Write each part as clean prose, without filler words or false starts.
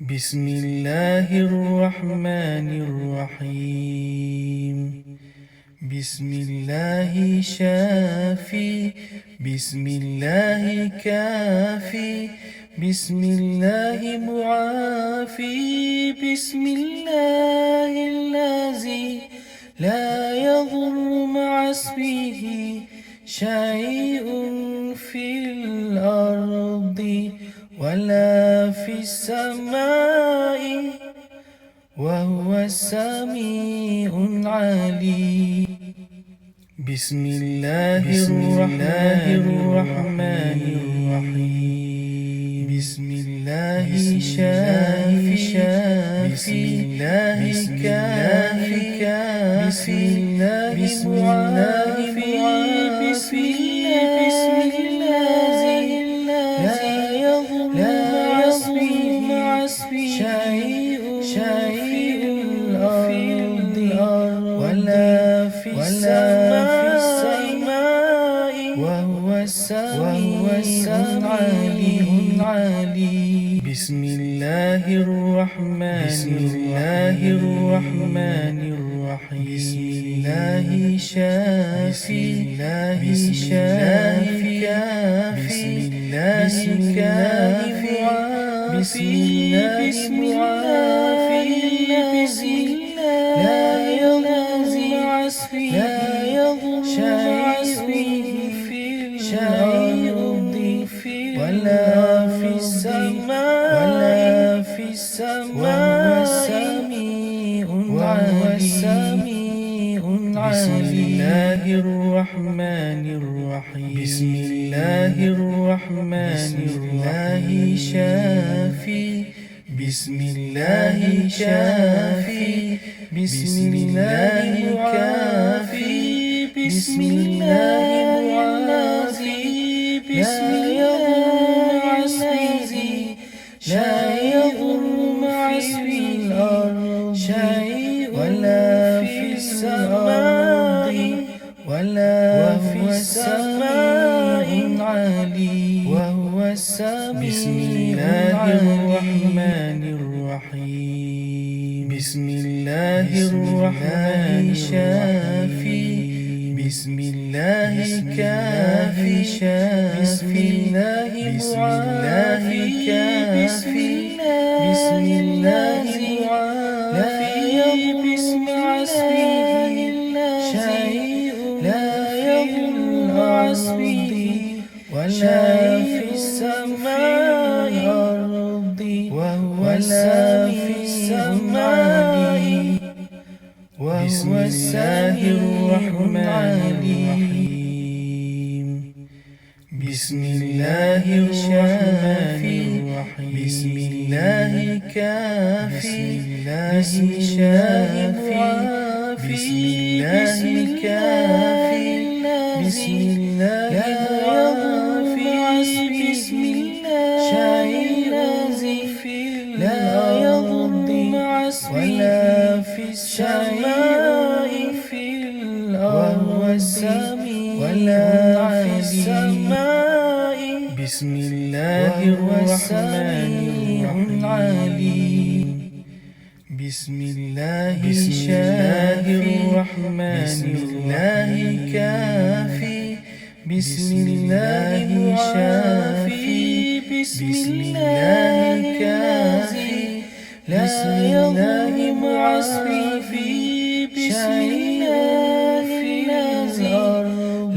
بسم الله الرحمن الرحيم. بسم الله شافي، بسم الله كافي، بسم الله معافي، بسم الله الذي لا يضر مع اسمه شيء في الأرض ولا في السماء وهو السميع العليم. بسم الله الرحمن الرحيم. بسم الله شافي، بسم الله كافي، بسم الله معافي، بسم الله لا يضر مع اسمه شيء في الأرض ولا في السماء وهو السميع العليم. بسم الله الرحمن الرحيم. بسم الله شافي، بسم الله كافي، بسم الله معافي، بسم الله لا يضر مع اسمه شيء في الأرض ولا في السماء وهو السميع العليم. بسم الله الرحمن الرحيم. بسم الله الرحمن الرحيم. شافي، بسم الله شافي، بسم الله كافي، بسم الله معافي، بسم الله لا يضر مع اسمه الأرض شيء ولا في السماء ولا في السماء العليم وهو السميع. بسم الله الرحمن الرحيم. بسم الله الرحمن شافي، بسم الله كافي، بسم الله معافي، بسم الله معافي، بسم الله شيء لا يضر مع اسمه ولا في السماء وهو السميع العليم. بسم الله الرحمن الرحيم. بسم الله الرحمن الرحيم. بسم الله كافي، بسم الله معافي، بسم الله كافي، بسم الله معافي، بسم الله شيء لا يضر مع اسمه ولا في السماء وهو السميع ولا في السماء. بسم الله الرحمن الرحيم. بسم الله شافي، بسم الله كافي، بسم الله معافي، بسم الله كافي، بسم الله معافي، بسم الله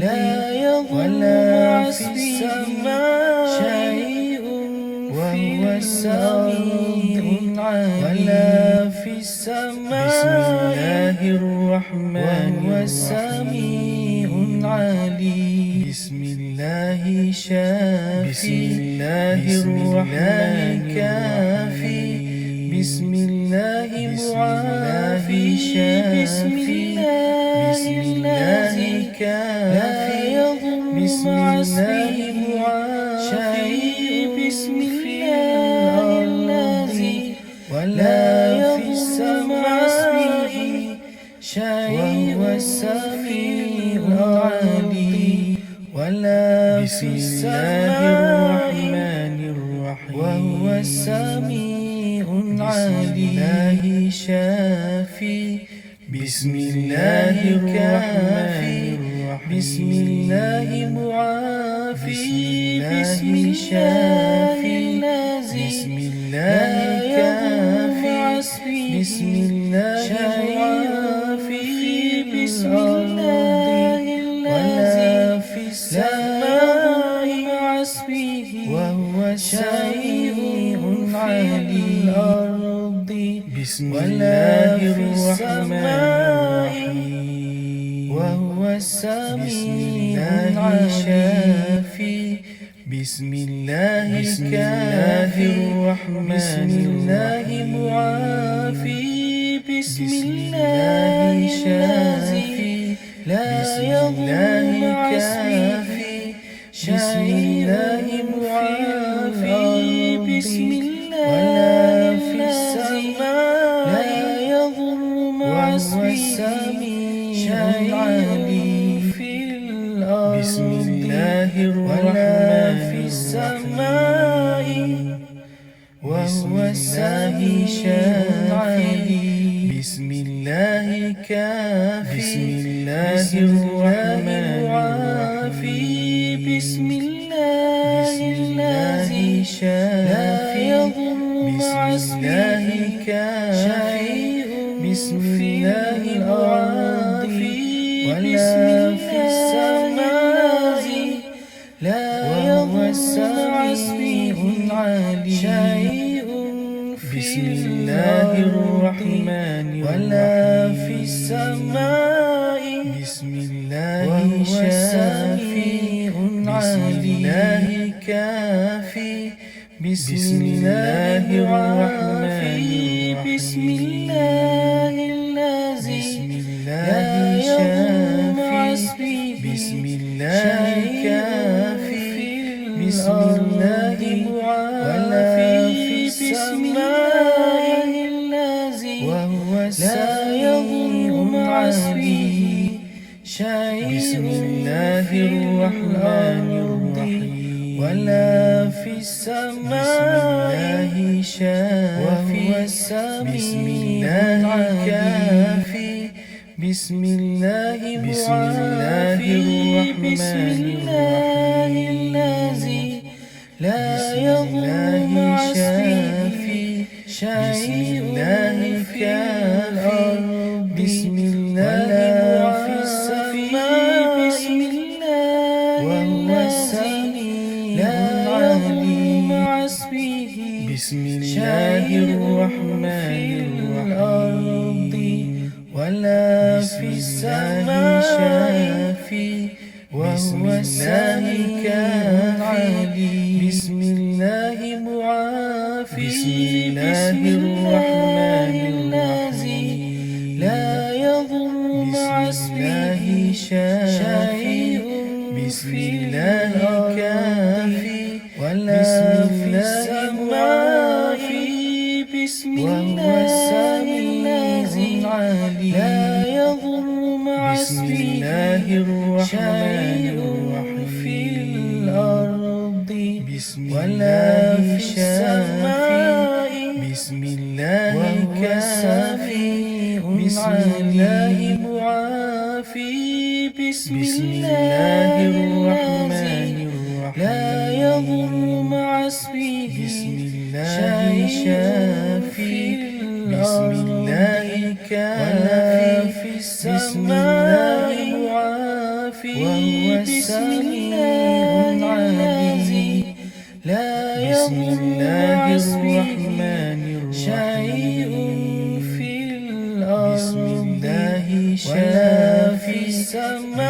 لا يضر مع السماء شيء وهو السميع ولا في السماء. بسم الله الرحمن السميع العليم. بسم الله شافي، بسم الله الرحمن كافي، بسم الله معافي، بسم الله كافي، بسم الله معافي، بسم الله الذي ولا في السماء شيء وهو السميع العليم ولا في السماء وهو السميع علي شافي بسم الله الرحمن بسم الله معافي بسم شافي بسم الله كافي بسم الله معافي بسم الله ولا في السماء حسبه وهو شيء علي الأرض بسم الله الرحمن الرحيم وهو السميع الشافي بسم الله الرحمن بسم الله معافي بسم الله شافي لا يضر كافي بسم الله معافي بسم الله في السماء لا يضر مع اسمه شيء في الأرض بسم الله الرحمن في السماء وهو السميع شافي بسم الله كافي بسم الله الرحمن الرحيم بسم الله الذي شافي بسم الله كافي بسم الله العافي ولا في السماء لا يضر اسمه علي شيء بسم الله الرحمن ولا في السماء بسم الله شافي بسم الله كافي بسم الله الرحمن بسم الله الذي لا شافي بسم الله كافي بسم الله معافي بسم الله الذي وهو لا يضر مع اسمه شيء بسم الله الرحمن الرحيم ولا في السماء شافي بسم الله كافي بسم الله معافي بسم الله الذي لا يضر مع اسمه شيء في الأرض بسم الله في السماء بسم الله وهو السميع العليم بسم الله الرحمن الرحيم ولا في السماء شافي وهو السميع العليم بسم الله معافي بسم الله الرحمن الرحيم لا يضر مع اسمه شيء بسم الله كافي ولا في السماء بسم الله الذي لا يضر مع اسمه شيء في الأرض ولا في السماء بسم الله كافي بسم الله معافي بسم الله الرحمن الرحيم لا يضر مع اسمه شيء شافي بسم الله كافي في السماء معافي وهو السميع الذي لا يضر مع اسمه شيء في الأرض ولا في السماء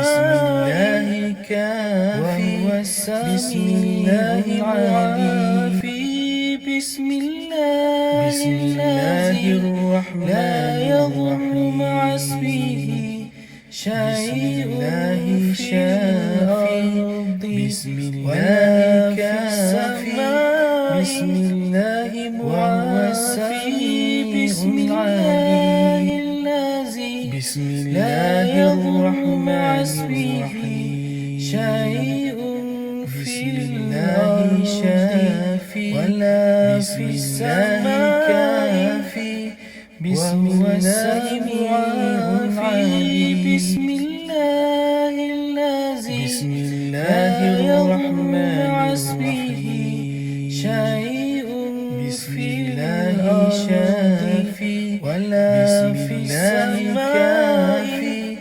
وهو السميع العليم بسم الله الرحمن لا يضر مع اسمه شيء في الأرض بسم الله كافي بسم الله معافي بسم الله الذي بسم الله الرحمن الرحيم شيء في الأرض ولا في السماء بسم الله معافي بسم الله الذي بسم الله لا يضر الرحمن مع اسمه الرحيم شيء بسم في الله الأرض شافي ولا بسم في الله السماء كافي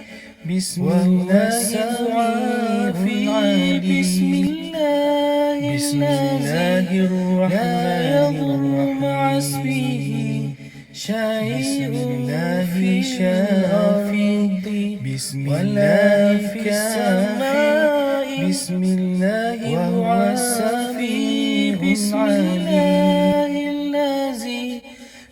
بسم وهو الله السميع معافي العليم بسم الله بسم الله الذي لا الرحمن يضر مع اسمه الرحيم شيء بسم الله في شافي الأرض بسم ولا الله في كافي السماء بسم الله وهو معافي السميع بسم عليم الله الذي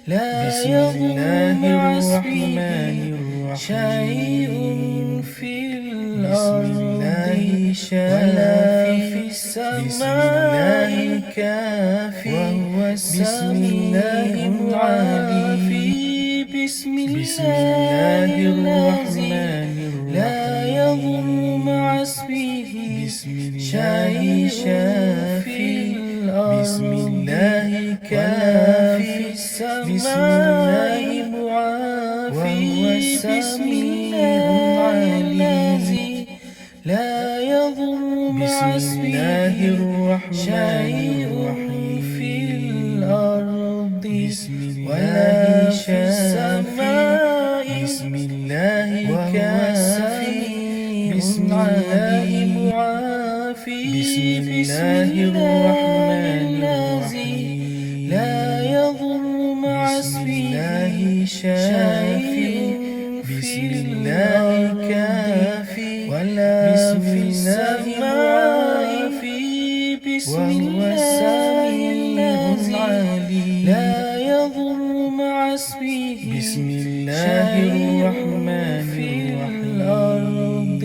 لا بسم يضر الله مع الرحمن اسمه شيء الرحيم في بسم الأرض الله ولا شافي في بسم الله السماء كافي وهو بسم السميع الله معافي عليم بسم بسم الله الله الذي الرحمن لا يضر الرحيم مع اسمه بسم الله شيء في شافي الأرض بسم الله ولا كافي في بسم الله السماء وهو معافي بسم السميع الله العليم الذي لا يضر مع بسم الله اسمه الرحمن شيء الرحيم في الأرض بسم الله ولا في شافي السماء بسم الله وهو كافي السميع بسم الله العليم معافي بسم بسم الله الله الرحمن الذي الرحيم لا يضر مع بسم اسمه الله شافي شيء بسم في الله الأرض كافي ولا بسم في الله السماء بسم وهو الله السميع الذي العليم لا يضر مع اسمه بسم الله شيء الرحمن في الرحيم الأرض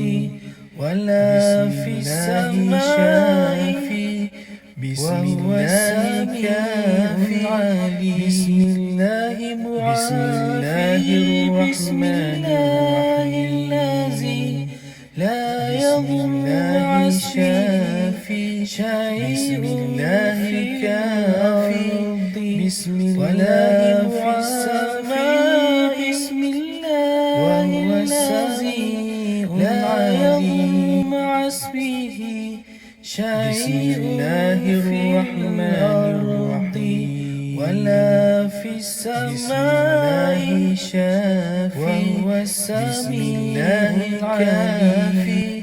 ولا بسم في الله السماء شافي بسم وهو الله السميع كافي العليم بسم الله بسم الله معافي بسم الرحمن الله الرحيم الذي لا بسم يضر مع الله اسمه شافي شيء بسم الله في كافي الأرض بسم ولا الله في السماء بسم الله وهو الذي السميع لا يضر العليم مع اسمه بسم شيء الله في الرحمن الأرض الرحيم ولا في بسم السماء الله شافي وهو بسم السميع الله العليم كافي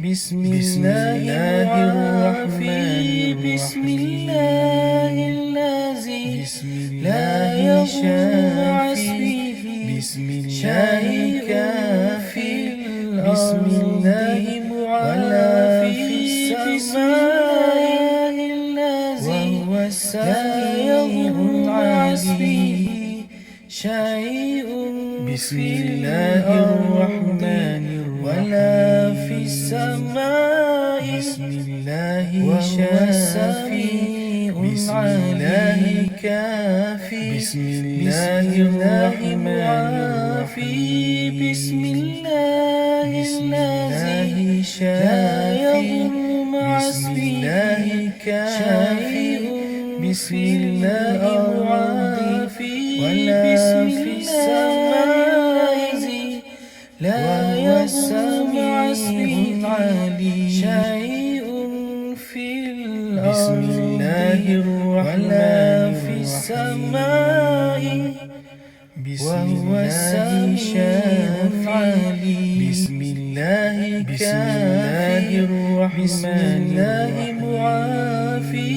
بسم بسم الله الله الرحمن معافي بسم الرحيم الله الذي بسم لا الله يضر مع شافي اسمه بسم الله شيء كافي في بسم الأرض الله ولا في معافي السماء الذي وهو لا السميع يضر مع اسمه العليم شيء بسم في الله الأرض الرحمن ولا في الرحيم السماء بسم الله وهو شافي السميع بسم الله العليم كافي بسم الله الله الرحمن معافي الرحيم بسم الله بسم الذي الله لا شافي يضر مع بسم اسمه الله كافي شيء بسم في الله الأرض معافي ولا بسم في السماء السماء لا وهو يضر مع السميع اسمه العليم شيء في بسم الأرض الله الرحمن ولا في الرحيم السماء بسم وهو الله السميع شافي العليم بسم الله بسم الله كافي الرحمن بسم الله الرحيم معافي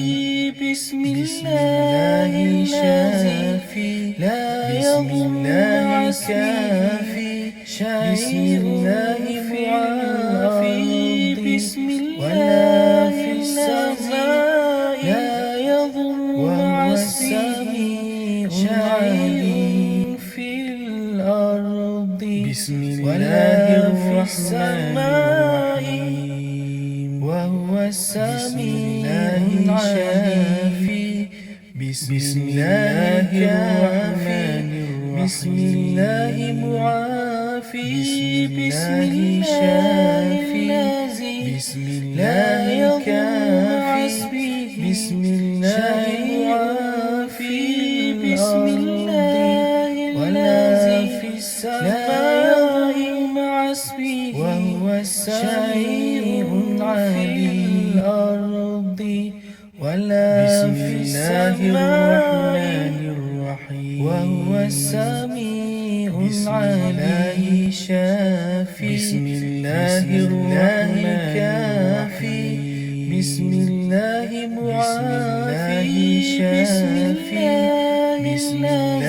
بسم بسم الله الله الذي شافي لا بسم يضر الله مع اسمه كافي بسم شيء الله في معافي الأرض بسم ولا الله في الذي السماء لا يضر مع وهو اسمه السميع شيء العليم في الأرض بسم الله ولا في الرحمن السماء الرحيم وهو بسم السميع الله العليم شافي بسم بسم الله الله الرحمن الرحمن بسم الرحيم الله معافي بسم بسم الله الله شافي الذي بسم لا الله يضر مع كافي اسمه بسم الله شيء بسم الله الذي لا يضر مع اسمه وهو شيء علي في الأرض ولا بسم في الله السماء الرحمن الرحيم وهو السميع بسم العليم الله شافي بسم الله كافي بسم الله معافي بسم الله بسم الله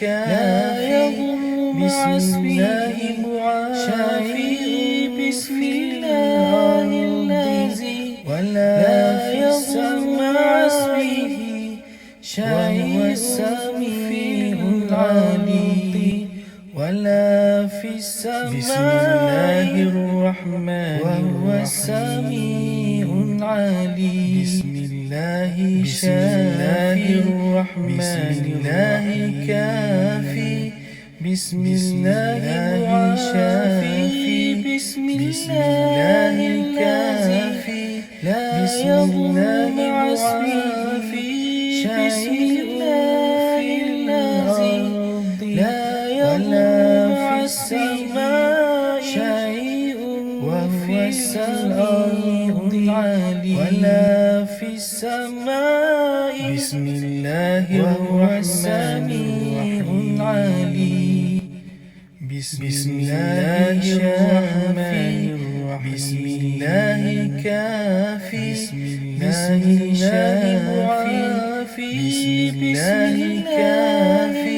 لا يضر مع بسم اسمه الله معافي بسم الله الذي ولا لا يضر مع اسمه وهو السميع العليم ولا في بسم الله السماء الرحمن وهو الرحيم السميع العليم بسم الله بسم الله الرحمن بسم الله الرحيم كافي بسم بسم الله الله معافي بسم الله الكافي لا يضر مع اسمه بسم الله الذي لا يضر مع السماء شيء وهو في الأرض ولا في السماء بسم الله وهو الرحمن السميع الرحيم العليم بسم الله الرحمن الرحيم بسم الله كافي بسم بسم الله معافي بسم الله كافي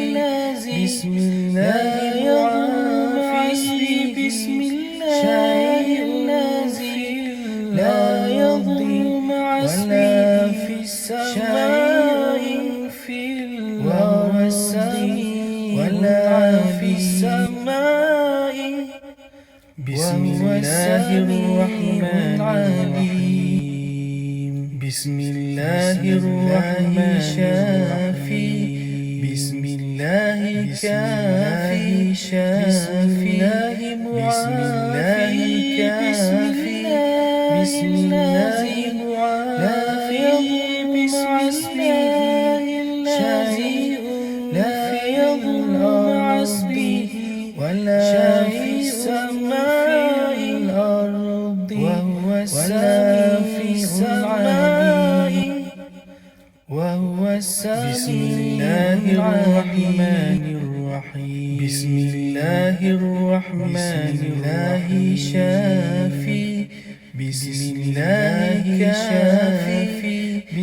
بسم الله معافي بسم الله الذي لا يضر مع اسمه في السماء في وهو السميع ولا في السماء بسم الله الرحمن الرحيم بسم الله الرحمن الرحيم بسم الله كافي بسم الله معافي بسم الله معافي بسم الله الذي لا يضر مع اسمه ولا في السماء الأرض وهو في السماء وهو بسم السميع الله الرحمن العليم الرحيم بسم الله الرحمن الرحيم شافي بسم الله كافي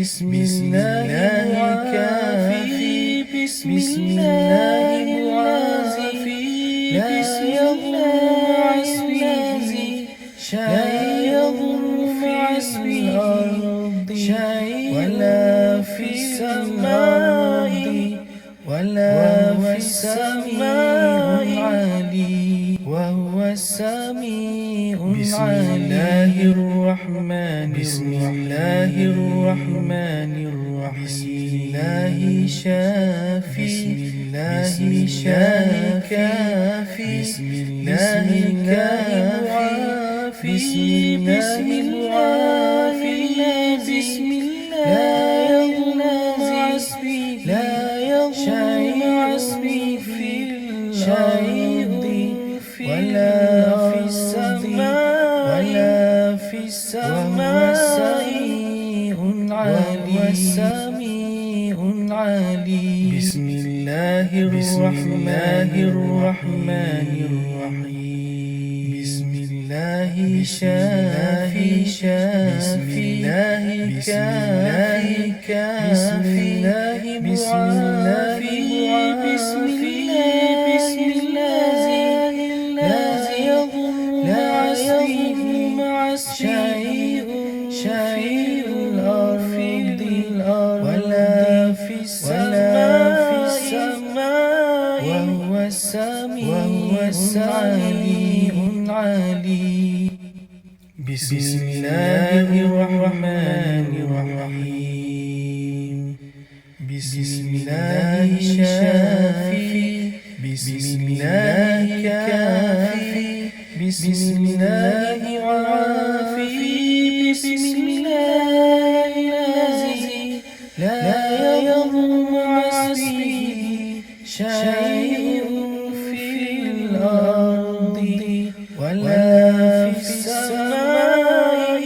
بسم الله كافي بسم الله معافي بسم الله الذي لا يضر مع اسمه ولا في السماء ولا في السماء العليم وهو السميع بسم الله العليم الرحمن بسم الله الرحمن الرحيم بسم الله شافي بسم الله بسم الله كافي بسم بسم الله معافي بسم الله بسم الله لا يضر مع اسمه لا يضر مع اسمه في الأرض ولا في السماء ولا في السماء وهو السميع العليم بسم الله الرحمن الرحمن الرحيم بسم الله شافي شافي كافي بسم الله معافي بسم الله لا يضر مع اسمه شيء في الأرض ولا في السماء وهو السميع العليم بسم الله الرحمن الرحيم بسم الله شافي بسم الله كافي بسم الله معافي بسم الله الذي لا يضر مع اسمه شيء في الأرض ولا في السماء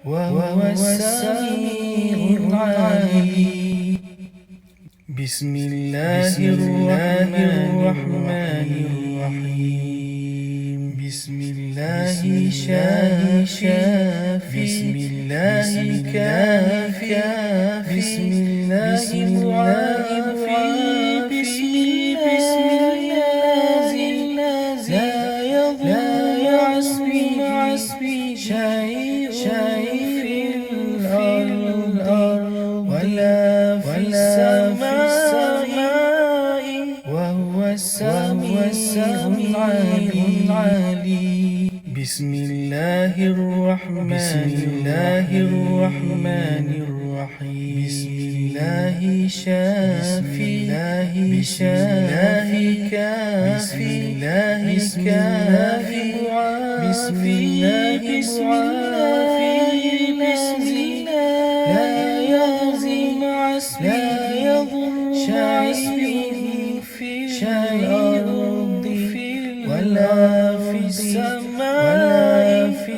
وهو السميع العليم. بسم الله الرحمن الرحيم. بسم الله شافي، بسم الله كافي، بسم الله معافي، بسم الله لا يضر عصبي شيء في الأرض ولا في السماء وهو السميع العليم. بسم الله الرحمن الرحيم. بسم الله شافي، بسم الله كافي، بسم الله معافي، بسم الله لا يضر عصبي شيء في ولا في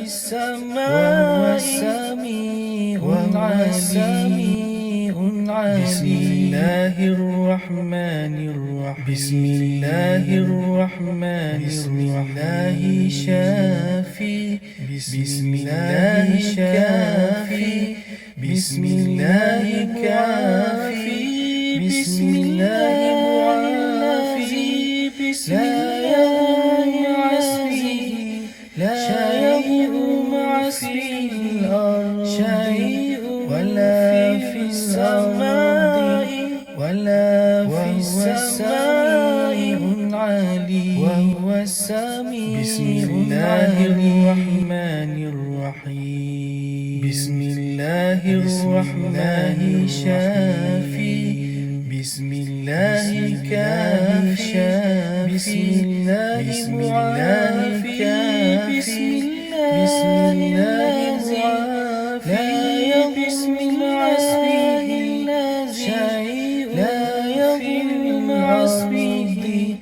السماء وهو السميع العليم. بسم الله الرحمن الرحيم. بسم الله الرحمن الرحيم. شافي، بسم الله شافي، بسم الله كافي، بسم الله معافي، بسم الله لا يضر عصبي شيء ولا في السماء ولا في السماء العليم وهو السميع. بسم الله الرحمن الرحيم. بسم الله الرحمن شافي، بسم الله كافي، بسم الله معافي، بسم الله معافي، بسم الله شيء لا يضر عصبي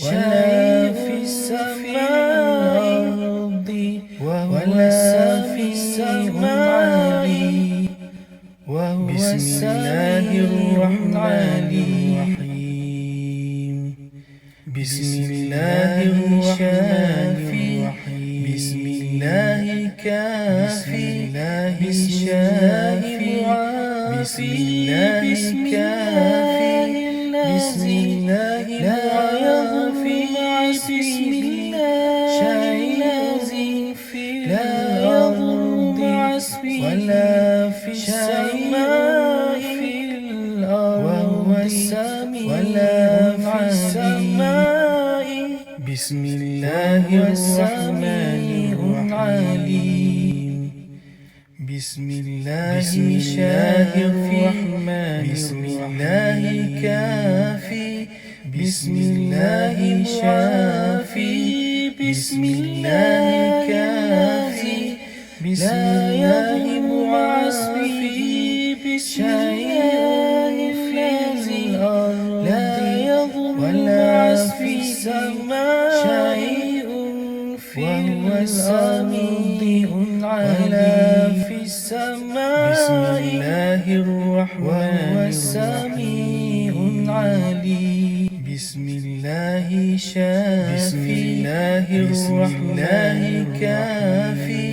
ولا في السماء ولا في السماء وهو السميع العليم. بسم الله الرحمن الرحيم. بسم الله كافي، بسم الله معافي، بسم الله بسم الله لا يضر عصبي شيء في الأرض ولا في السماء وهو السميع العليم. بسم الله الرحمن الرحيم. بسم الله الرحمن بسم الله كافي، بسم الله شافي، بسم الله كافي، بسم الله معافي، بسم الله في الأرض ولا في السماء شيء وهو السميع العليم. في السماء بسم الله الرحمن السميع العليم. بسم الله شافي، بسم الله الرحمن كافي،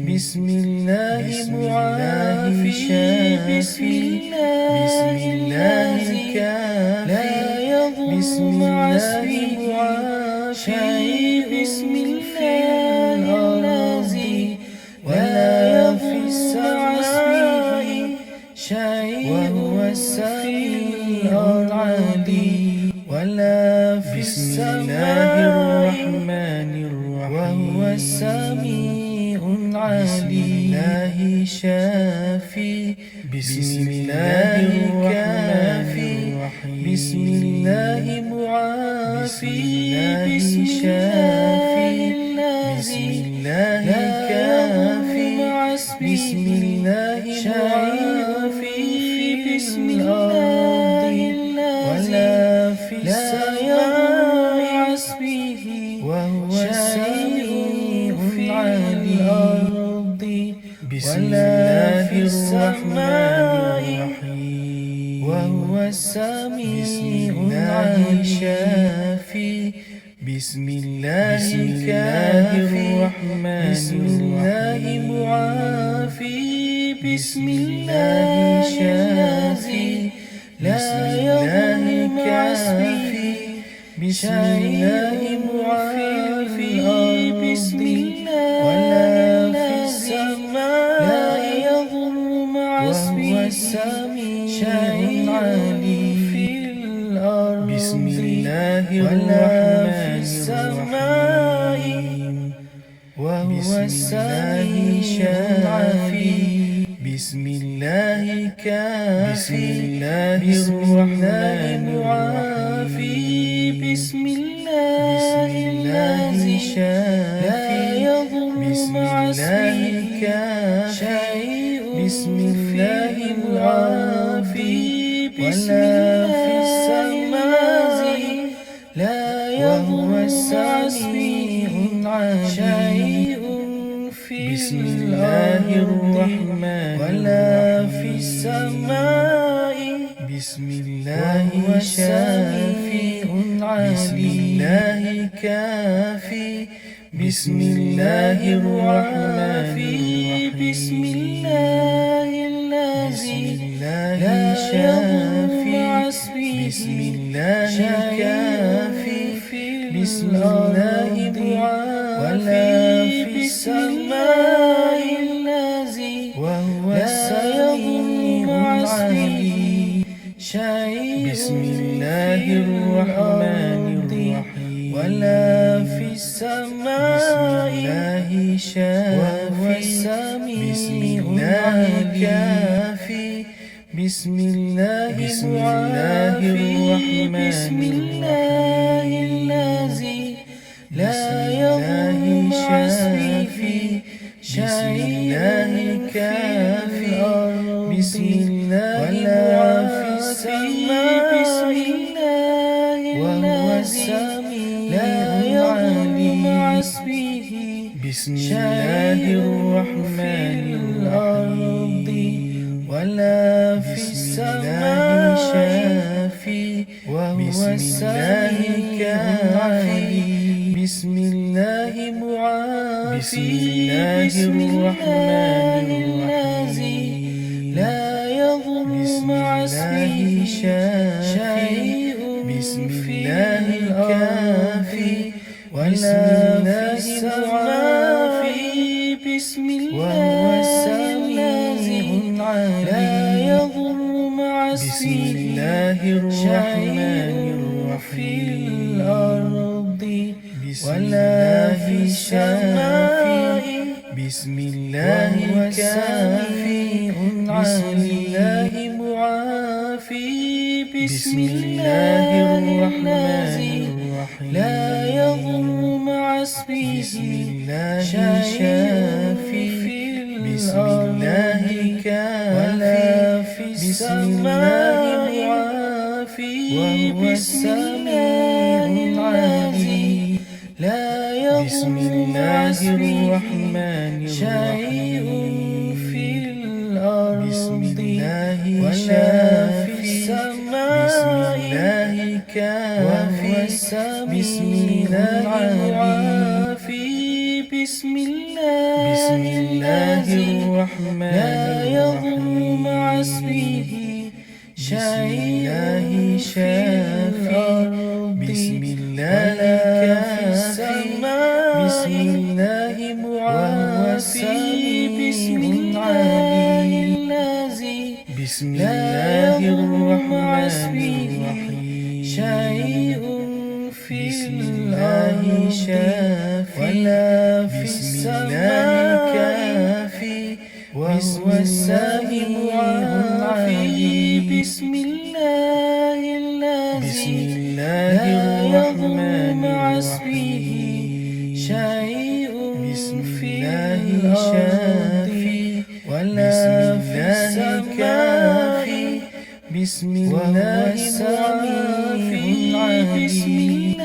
بسم الله معافي، بسم الله كافي، بسم الله معافي، بسم الله ولا في السماء شيء وهو السميع العليم ولا في السماء وهو السميع العليم. شافي، بسم الله كافي، بسم الله معافي، بسم الله كافي، بسم الله معافي، بسم الله ولا في ولا في السماء وهو السميع الشافي بسم الله الكافي بسم الله معافي بسم الله شافي لا يضر كافي بسم الله معافي بسم الله ولا في السماء لا يضر مع اسمه شيء علي في الأرض بسم الله الرحمن الرحيم وهو السميع العافي بسم الله كافي بسم الله الرحمن الرحيم بسم الله شافي لا يضر مع اسمه شيء بسم الله العافي بسم الله في السماء لا يضر مع اسمه شيء بسم الله الرحمن ولا في السماء بسم الله شافي بسم الله كافي بسم الله الرحمن بسم الله الذي لا شافي بسم الله كافي بسم الله ولا في السماء الذي وهو السميع العليم شيء بسم الله الرحمن الرحيم ولا في السماء وهو السميع الكافي بسم الله الرحمن بسم الله الذي لا يضر مع اسمه شيء كافي بسم الله في السماء بسم الله وهو السميع لا يضر مع اسمه بسم الله الرحمن الرحيم ولا في السماء شافي وهو السميع العليم بسم الله معافي بسم الله الذي لا يضر مع اسمه شيء بسم الله الكافي ولا في السماء بسم الله السميع لا يضر مع اسمه شيء في الأرض ولا في السماء بسم الله كافي بسم الله معافي بسم الله الرحمن الرحيم لا يضر مع اسمه شافي بسم الله كافي بسم الله معافي بسم الله العليم لا يضر مع اسمه شيء في الأرض ولا في السماء كافي بسم الله معافي بسم الله الرحمن لا يضر مع اسمه شيء شافي بسم الله السماء بسم الله معافي بسم الله الذي بسم الله الرحمن الرحيم شيء في الأرض ولا في السماء كافي وهو السميع العليم بسم الله الذي لا يضر مع اسمه شيء في الأرض ولا في السماء بسم الله السميع العليم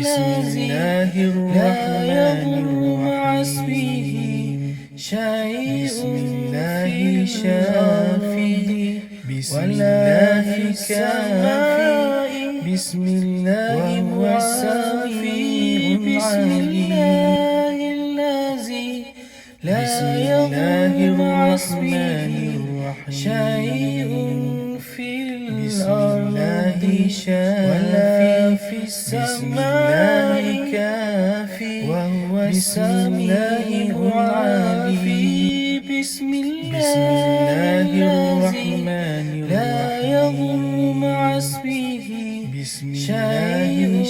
بسم الله الرحمن الرحيم شيء ولا في السماء بسم الله معافي بسم الله الذي لا يضر مع اسمه شيء في الأرض ولا في السماء كافي وهو السميع العليم بسم الله الرحمن لا يضر مع اسمه شيء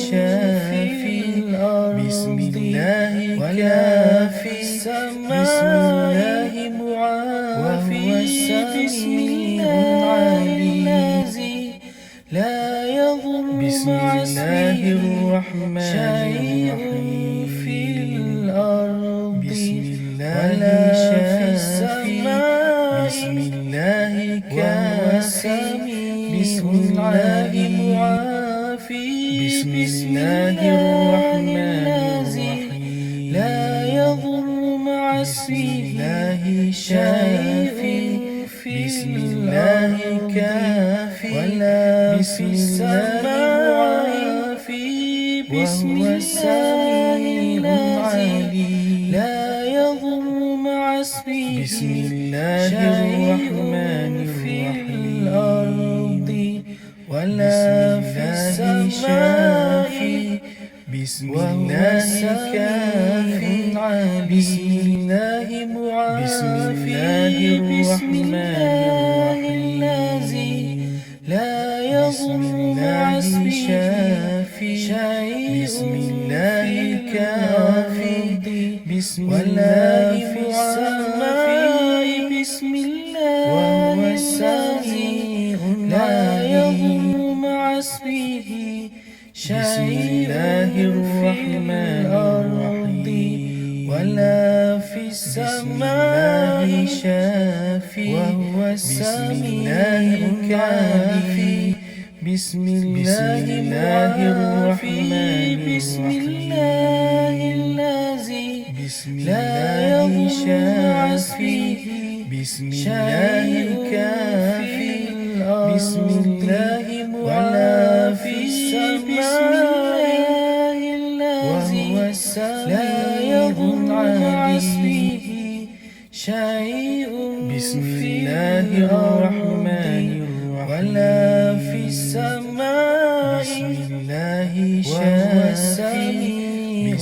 في الأرض ولا في السماء معافي بسم الله الذي لا يضر مع اسمه شيء في الأرض ولا في السماء بسم الله معافي بسم الله الذي لا يضر مع اسمه شيء في الأرض ولا في السماء بسم الله الذي لا يضر مع اسمه شيء في الأرض ولا في السماء بسم الله كافي بسم الله معافي بسم الله الذي لا يضر مع اسمه شيء بسم الله كافي ولا في السماء بسم الله وهو السميع لا يضر مع اسمه شيء في الأرض ولا في السماء وهو السميع الكافي بسم الله الرحمن بسم الله الذي لا يضر مع اسمه شيء كافي بسم الله ولا في السماء وهو لا يضر مع اسمه شيء بسم الله الرحمن ولا في السماء وهو السميع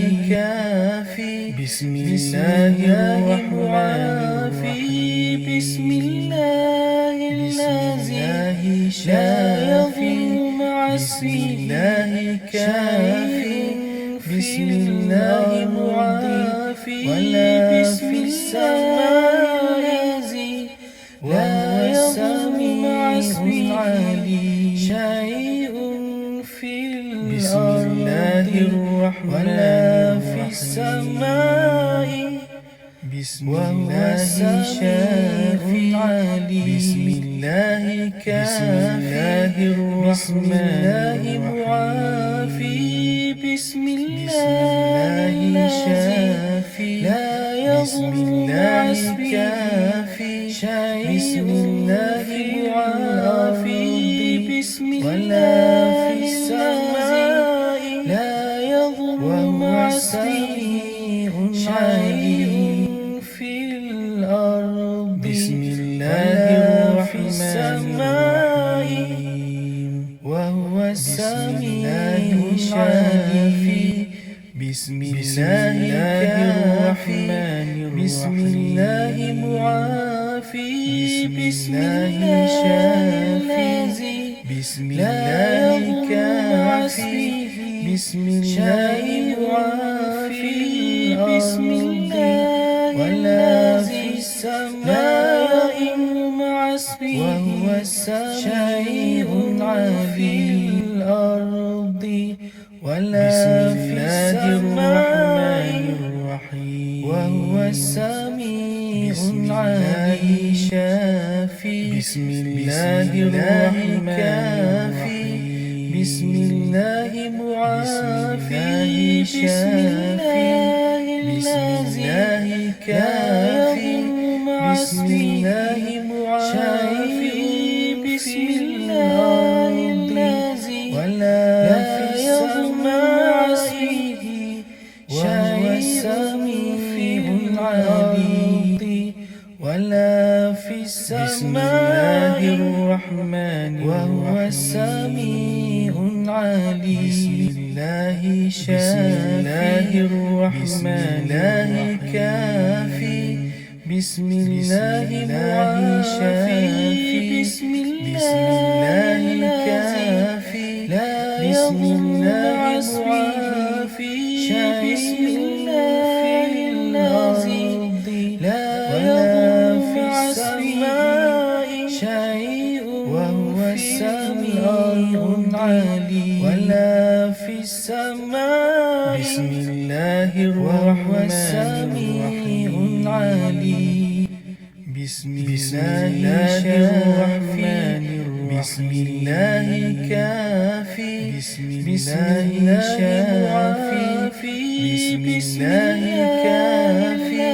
الكافي بسم الله الرحمن بسم الله الذي لا يضر مع اسمه كافي بسم الله معافي ولا في السماء لا يضر مع اسمه شيء في الأرض ولا في السماء وهو الشافي بسم الله كافي بسم الله معافي بسم الله الشافي لا يضر مع اسمه شيء بسم الله معافي بسم الله في السماء لا يضر مع اسمه شيء في الأرض بسم الله الرحمن الرحيم وهو السميع الشافي بسم الله الرحمن بسم الله معافي بسم الله الشافي بسم الله كافي بسم الله معافي بسم الله ولا في السماء مع اسمه وهو شيء في الأرض ولا في السماء وهو السميع العليم شافي بسم الله الرحمن بسم الله معافي بسم الله الذي كافي بسم الله معافي وهو السميع العليم. بسم الله شافي الرحمن كافي. بسم الله معافي. بسم الله كافي. لا يضر معافي. بسم الله العظيم. لا يضر في السماء شيء وهو السميع العليم. ولا في السماء. بسم الله الرحمن الرحيم. بسم الله الرحمن الرحيم. بسم الله كافي. بسم الله شافي. بسم الله كافي.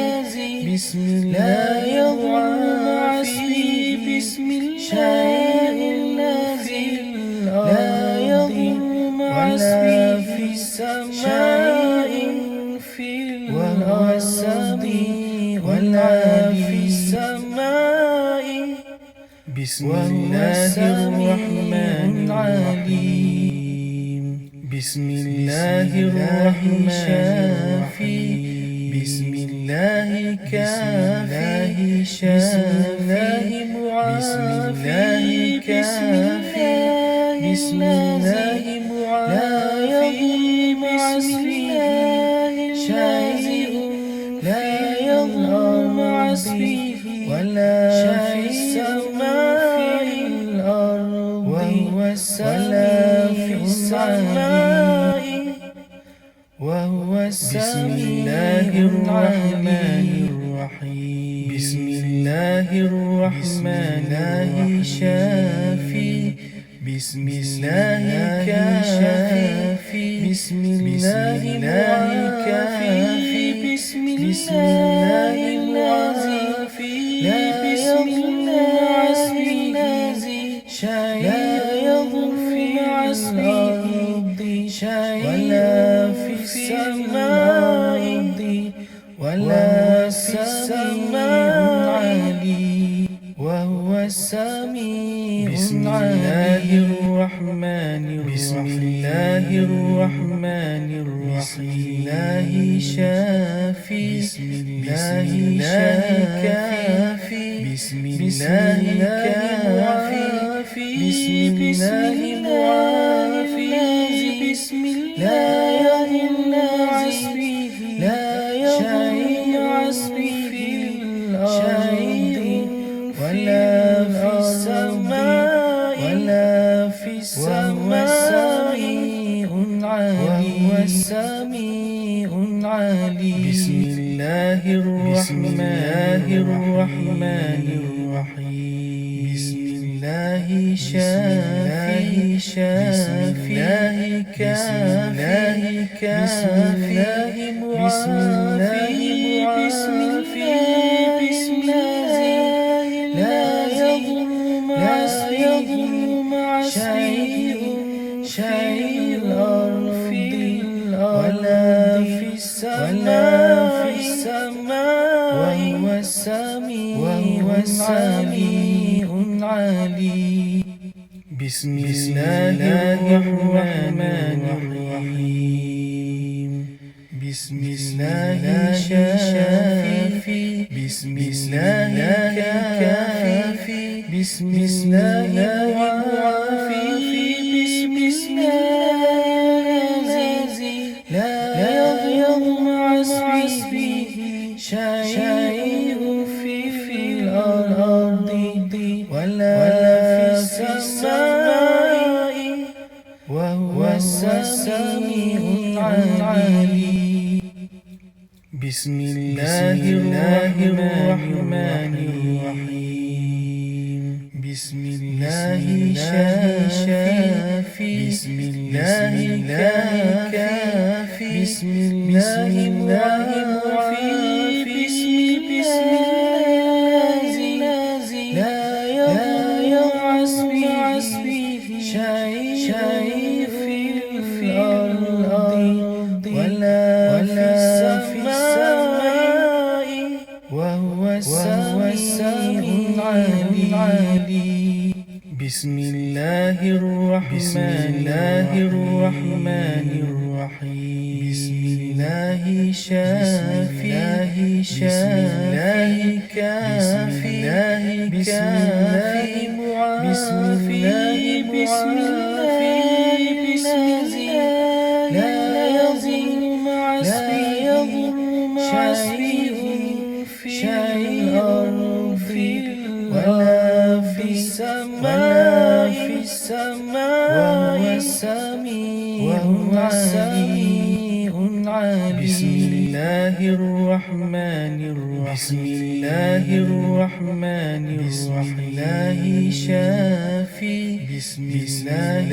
بسم الله معافي. بسم الله الذي لا يضر ولا في السماء في الأرض ولا في السماء. بسم الله الرحمن الرحيم. بسم الله الرحمن الرحيم. بسم الله كافي. بسم الله معافي. بسم الله معافي. بسم الله شيء لا يضر معصيه ولا في السماء الأرض وهو السماء وهو السميع العليم. بسم الله الرحمن شافي. بسم الله كافي. بسم الله كافي. بسم الله معافي. بسم الله الذي لا يضر في الأرض ولا في السماء ولا في السماء وهو السميع العليم. بسم الله الرحمن الرحيم. بسم الله شافي. بسم الله كافي. بسم الله كافي. بسم الله معافي. بسم الله الذي لا يضر في الأرض ولا في السماء ولا في السماء وهو السميع العليم. بسم الله الرحمن الرحيم. بسم الله شافي. بسم الله كافي. بسم الله معافي. بسم الله لا يضر مع شيء الأرض ولا في السماء وهو السميع العليم. بسم الله الرحمن الرحيم. بسم الله شافي. بسم الله كافي. بسم الله معافي. بسم الله الذي لا يضر مع اسمه شيء في الأرض ولا في السماء وهو السميع العليم. بسم الله الرحمن الرحيم. بسم الله شافي. بسم الله كافي. بسم الله معافي. بسم الله الذي لا يضر مع اسمه شيء في الأرض ولا في السماء وهو السميع العليم. بسم الله الله الرحمن الرحيم بسم الله شافي بسم الله كافي بسم الله معافي بسم الله الذي لا يضر مع اسمه شيء في الأرض ولا في السماء وهو السميع العليم بسم الله الرحمن الرحيم شافي بسم الله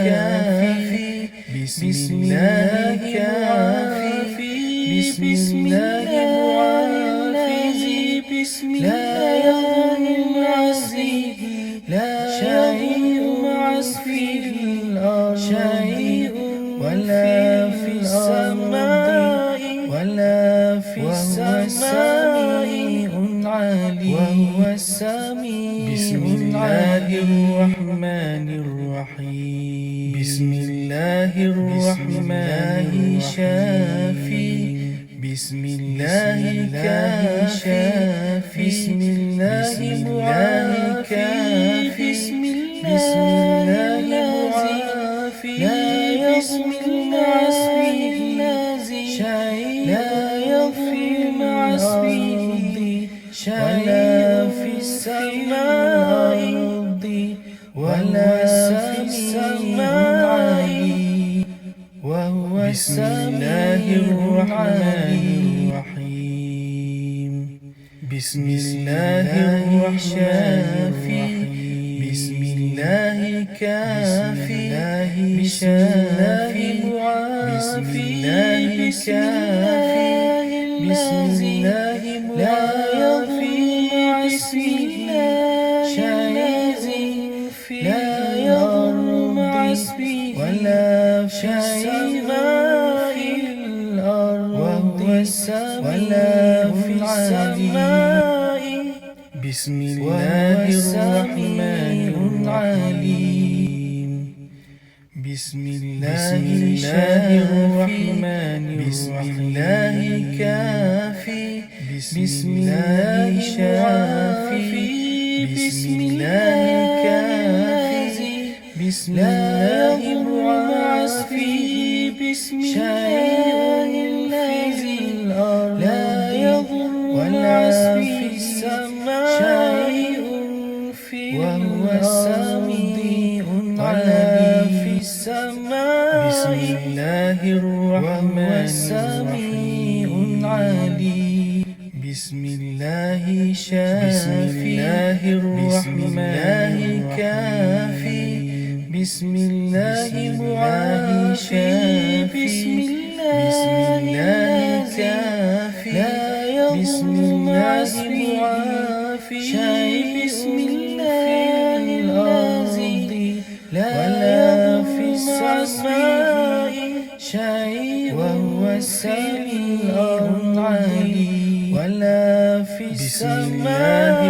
كافي بسم الله كافي بسم الله معافي بسم الله المعزي لا شيء في الأرض ولا في السماء وهو السميع بسم الله الرحمن الرحيم بسم الله الرحمن شافي بسم الله كافي بسم الله معافي بسم الله معافي بسم الله الذي لا يضر مع اسمه ولا في السماء ولا في السماء وهو السميع العليم بسم الله الرحمن بسم الله كافي بسم الله معافي بسم الله الذي لا يضر مع اسمه شيء في الأرض ولا في السماء وهو السميع بسم الله الرحمن الرحيم بسم الله الرحمن بسم الله كافي بسم الله شافي بسم الله كافي بسم الله معافي بسم الله الذي لا يضر ولا في السماء وهو السميع العليم بسم الله الرحمن الرحيم بسم الله شافي بسم الله كافي بسم الله معافي بسم الله كافي بسم الله معافي بسم الله الذي لا في السماء شيء وهو السميع العليم ولا في السماء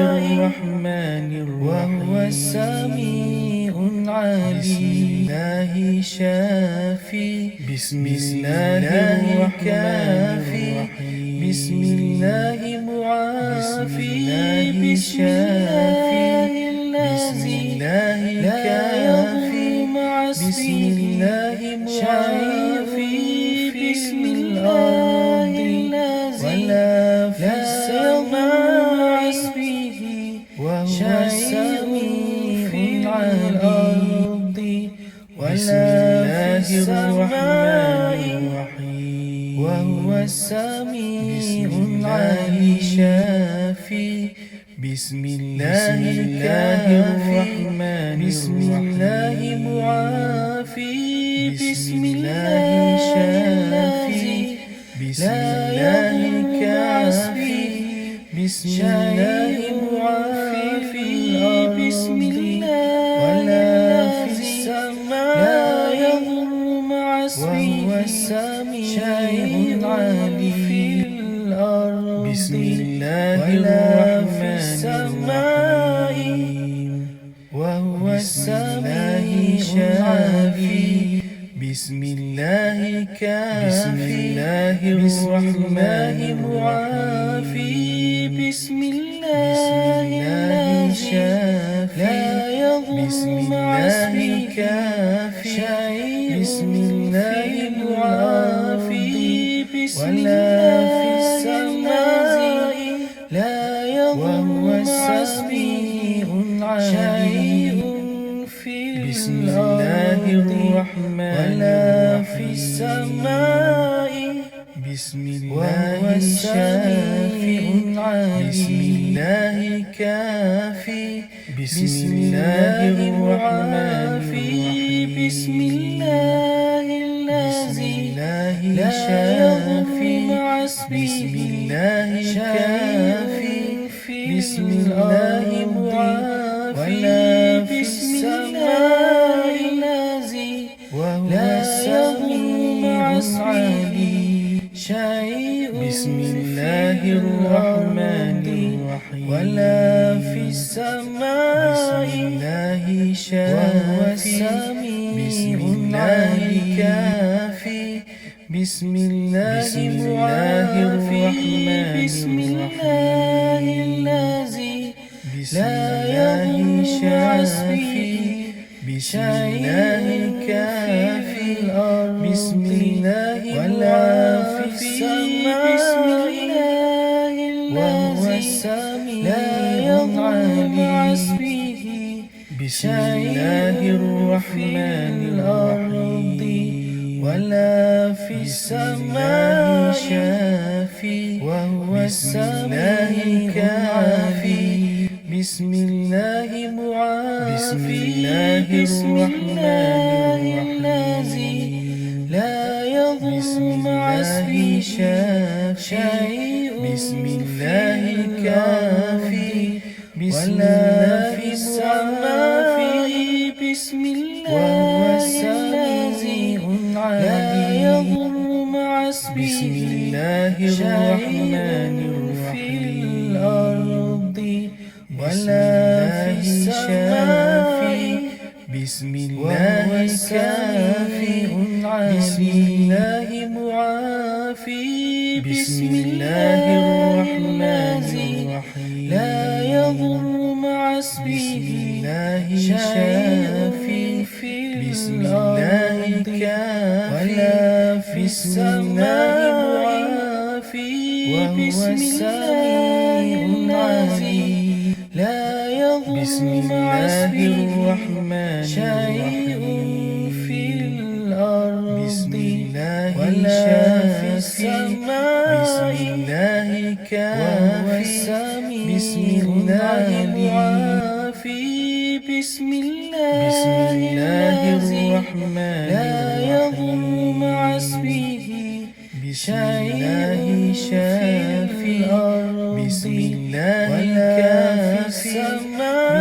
وهو السميع العليم الله شافي بسم الله كافي بسم الله معافي بسم الله الذي لا يضر مع اسمه شيء بسم الله ولا في السماء وهو السميع العليم بسم الله الرحمن الرحيم وهو السميع العليم شافي بسم الله الرحمن بسم الله معافي بسم الله شافي بسم الله كافي بسم الله معافي بسم الله ولا في السماء يضر مع اسمه وهو السميع العليم في الأرض بسم الله الرحمن الرحيم وهو السميع الله شافي بسم الله كافي بسم الله الرحمن معافي بسم الله شافي لا يضر مع اسمه كافي بسم الله معافي ولا في السماء لا يضر مع اسمه شيء في بسم الله الرحمن ولا في السماء بسم الله شافي بسم الله كافي بسم الله الرحمن بسم الله الذي لا شافي بسم الله كافي بسم الله معافي بسم الله الذي لا يضر مع اسمه شيء بسم الله الرحمن الرحيم ولا في السماء بسم الله شافي بسم الله كافي بسم الله معافي بسم الله الذي لا يضر مع اسمه بشيء كافي بسم الله ولا في السماء بسم الله وهو السميع لا يضر مع اسمه بسم الله الرحمن الرحيم ولا في السماء شافي وهو السميع كافي بسم الله معافي بسم الله الذي لا يضر مع اسمه شيء بسم الله كافي ولا في السماء بسم الله الذي لا يضر مع اسمه بسم الله الرحمن الرحيم الأرض ولا في السماء بسم الله كافي بسم الله معافي بسم الله الرحمن الرحيم لا يضر مع اسمه شافي بسم الله كافي ولا في السماء معافي بسم الله الذي لا يضر بسم الله الرحمن شيء في الأرض بسم الله ولا في السماء بسم الله كافي بسم الله معافي بسم الله الرحمن لا يضر مع اسمه بشيء شافي بسم الله كافي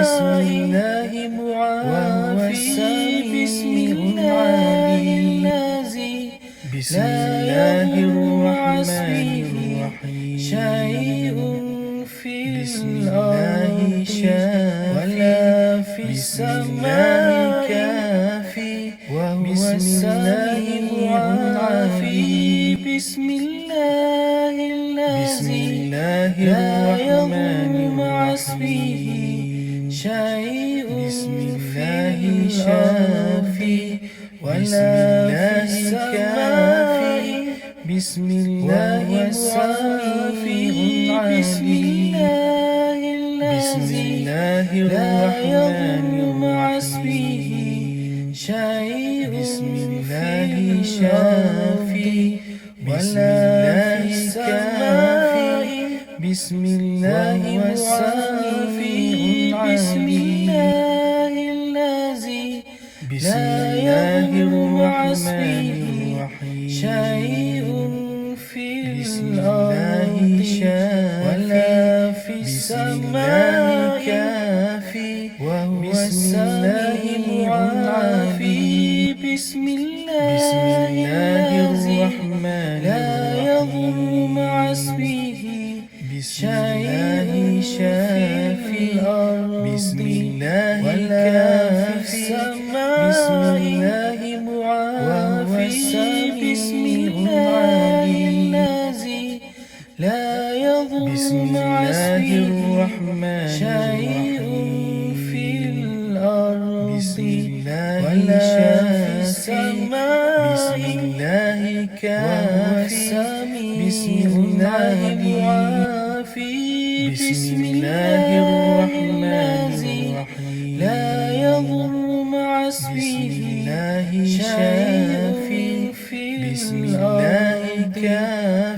بسم الله معافي بسم الله الذي لا يضر مع اسمه شيء في الأرض ولا في السماء كافي بسم الله معافي بسم الله الذي لا يضر مع اسمه شيء بسم الله شافي ولا في السماء بسم الله معافي بسم الله الذي لا يضر مع اسمه شيء بسم الله شافي ولا في السماء بسم الله معافي بسم الله الذي لا يضر مع اسمه شيء في الأرض ولا في السماء كافي بسم الله معافي بسم الله الرحمن لا يضر مع اسمه شيء شافي بسم الله كافي السماء معافي بسم الله الذي لا يضر مع اسمه شيء في الأرض ولا في السماء بسم الله كافي بسم الله معافي بسم الله الرحمن الرحيم لا يضر مع اسمه شيء في الأرض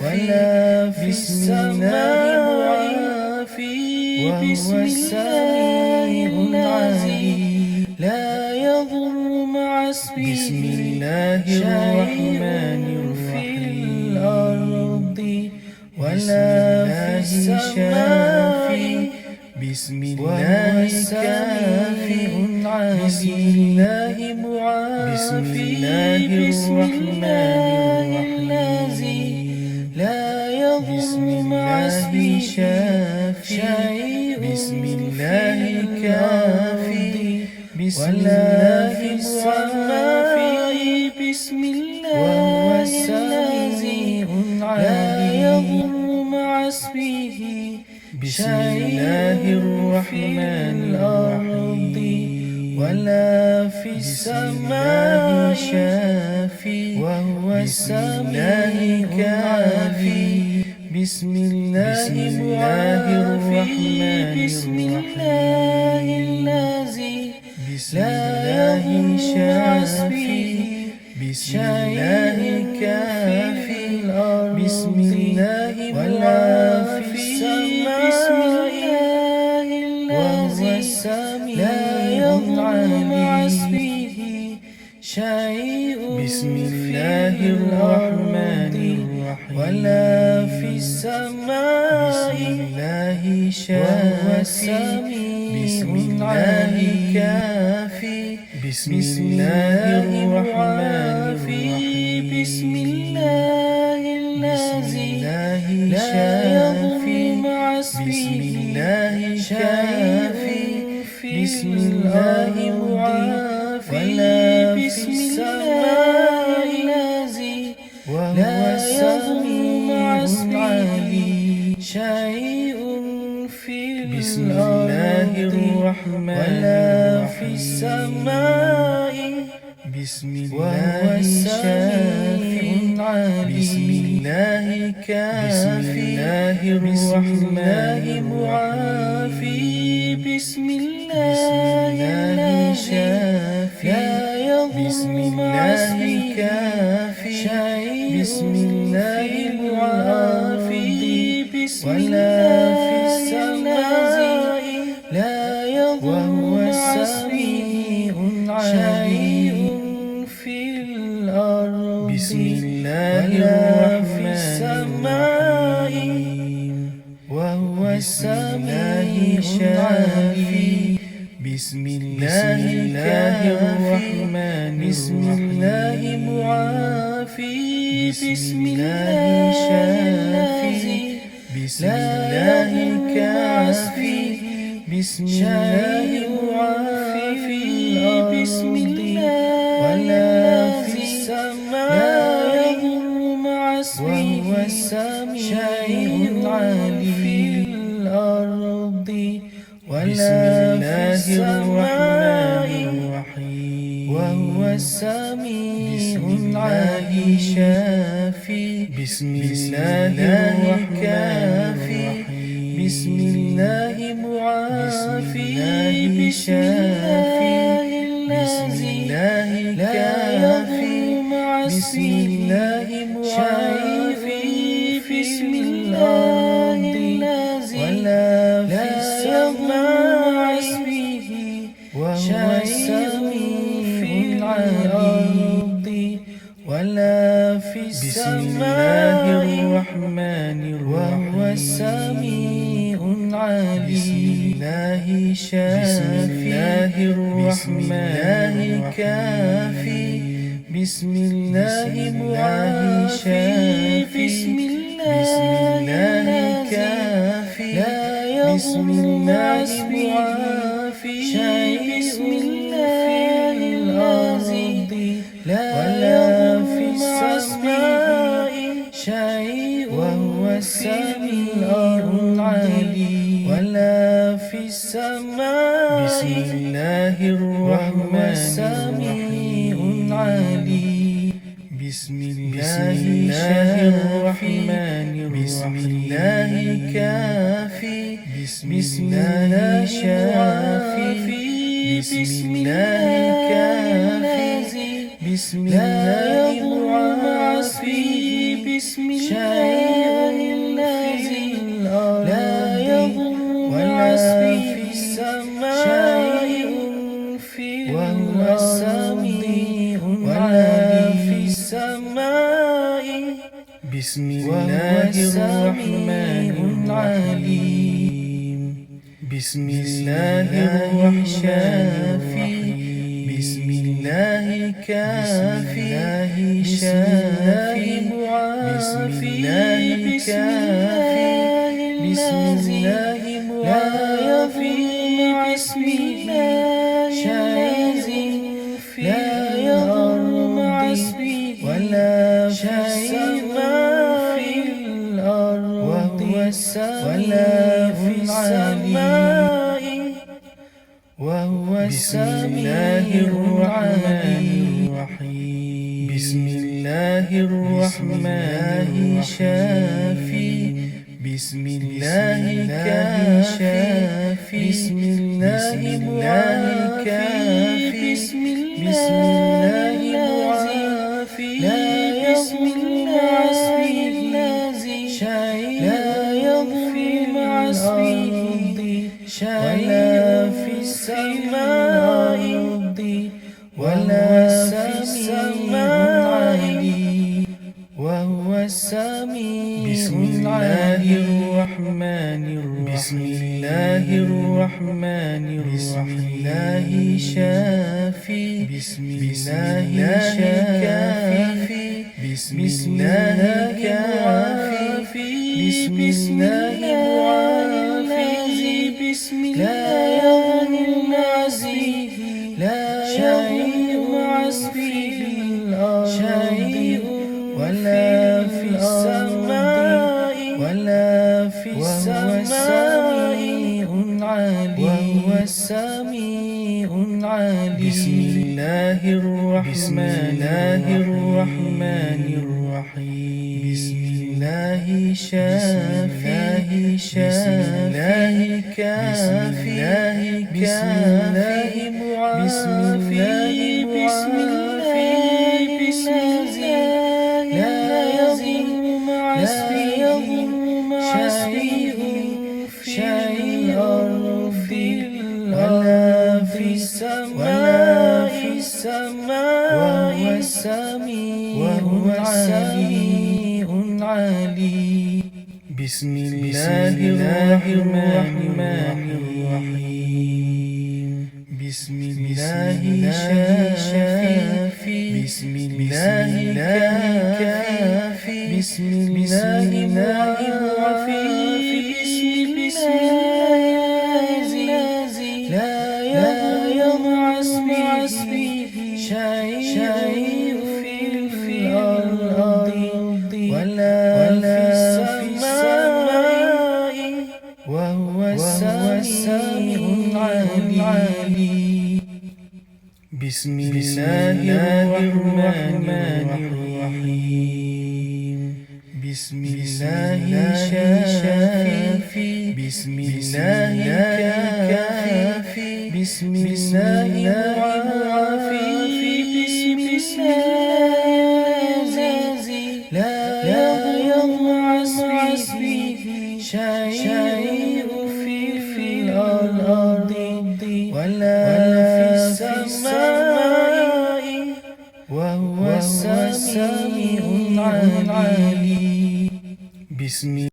ولا في السماء معافي بسم الله الذي لا يضر مع اسمه بسم الله الرحمن الرحيم الأرض ولا في السماء بسم الله كافي بسم الله معافي بسم الله الذي لا يضر مع اسمه شيء بسم الله كافي بسم الله السماء بسم الله الذي لا يضر مع اسمه بسم الله الرحمن الأرض ولا في السماء شافي وهو السميع كافي بسم الله معافي بسم الله الذي لا يضر شافي بسم الله كافي الأرض بسم الله ولا في السماء وهو السميع لا يضر مع اسمه شيء بسم الله الرحمن الرحيم ولا في السماء بسم الله شافي بسم الله كافي بسم الله الرحمن الرحيم بسم الله الذي لا يضر مع اسمه شافي بسم الله معافي بسم الله الذي لا يضر مع اسمه شيء في الأرض ولا في السماء بسم الله السميع بسم الله كافي بسم الله معافي بسم الله الذي لا يضر مع اسمه شيء بسم الله معافي بسم الله في السماء لا يضر مع اسمه شيء في الأرض بسم الله الرحمن الرحيم وهو السميع الشافي بسم الله الرحمن بسم الله معافي بسم الله الشافي بسم الله كافي بسم الله معافي بسم الله ولا في السماء يضر مع اسمه وهو السميع في الأرض ولا في السماء وهو السميع العليم شافي بسم الله كافي بسم الله معافي بسم الله الذي لا يضر مع اسمه شيء بسم الله الذي ولا في السماء اسمه شيء في الأرض ولا في السماء الرحمن وهو السميع العليم بسم الله الرحمن كافي بسم الله معافي بسم الله كافي بسم الله معافي بسم الله السماء بسم الله الرحمن الرحيم بسم الله الرحمن الرحيم بسم الله كافي بسم الله شافي بسم الله كافي بسم الله معافي بسم الله الذي لا يضر ولا في السماء وهو السميع ولا في السماء بسم الله الرحمن العليم بسم الله الرحمن بسم الله كافي شافي معافي بسم الله بسم الله لا يضر بسم الله شيء لا يضر مع اسمه ولا شيء في الأرض ولا في السماء وهو السميع الرحيم بسم الله الرحمن شافي بسم الله كافي بسم الله معافي بسم الله معافي لا يضر مع اسمه الذي لا يضر مع اسمه ولا في السماء ولا في السماء وهو السميع بسم الله الرحمن بسم الله الرحمن بسم الرحيم الله شافي بسم الله كافي بسم الله كافي بسم الله معافي بسم الله العزيز لا يضر مع اسمه شيء ولا في السماء ولا في السماء وهو السميع العليم بسم الله الرحمن الرحيم بسم الله شافي بسم الله كافي بسم الله معافي بسم الله لا يضر مع اسمه شيء في الأرض ولا في السماء وهو السميع العليم بسم الله الرحمن الرحيم بسم الله شافي بسم الله كافي بسم الله معافي بسم الله الذي لا يضر مع اسمه شيء في الأرض ولا في السماء وهو السميع العليم بسم الله الرحمن الرحيم بسم الله شافي بسم الله كافي بسم الله معافي بسم الله الذي لا يضر مع اسمه شيء في الأرض ولا في السماء وهو السميع العليم بسم